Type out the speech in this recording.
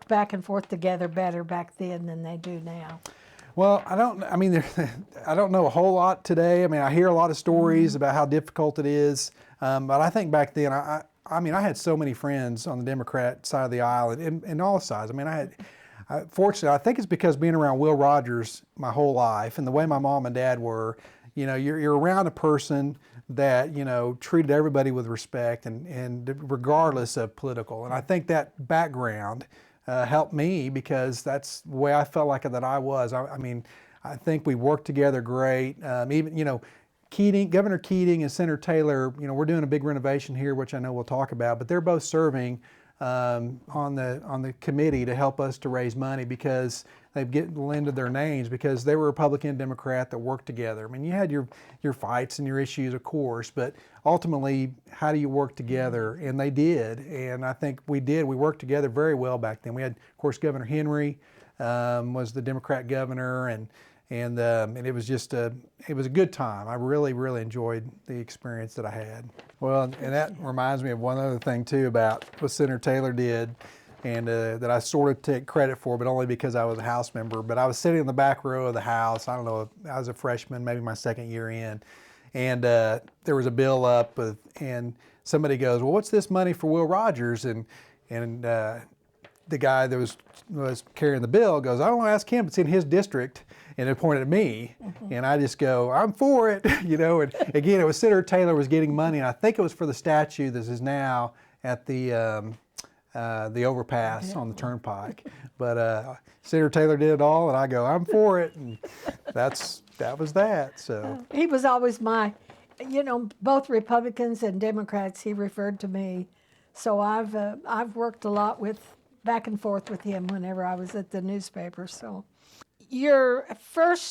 back and forth together better back then than they do now. Well, I mean, I don't know a whole lot today. I mean, I hear a lot of stories about how difficult it is. But I think back then, I mean, I had so many friends on the Democrat side of the aisle and all sides. I mean, fortunately, I think it's because being around Will Rogers my whole life and the way my mom and dad were, you know, you're around a person that, you know, treated everybody with respect and regardless of political. And I think that background helped me because that's the way I felt like that I was. I mean, I think we worked together great. Even, you know, Governor Keating and Senator Taylor, you know, we're doing a big renovation here, which I know we'll talk about, but they're both serving on the committee to help us to raise money because they've lended their names because they were Republican and Democrat that worked together. I mean, you had your fights and your issues, of course, but ultimately, how do you work together? And they did, and I think we did. We worked together very well back then. We had, of course, Governor Henry was the Democrat governor, and it was just it was a good time. I really, really enjoyed the experience that I had. Well, and that reminds me of one other thing too about what Senator Taylor did, and that I sort of take credit for, but only because I was a House member. But I was sitting in the back row of the House. I don't know, I was a freshman, maybe my second year in, and there was a bill up, and somebody goes, "Well, what's this money for Will Rogers?" And the guy that was carrying the bill goes, "I don't want to ask him. It's in his district." And it pointed at me, and I just go, "I'm for it," you know. And again, it was Senator Taylor was getting money, and I think it was for the statue that is now at the overpass on the turnpike. But Senator Taylor did it all, and I go, "I'm for it," and that was that. So He was always you know, both Republicans and Democrats. He referred to me, so I've worked a lot back and forth with him whenever I was at the newspaper. So. Your first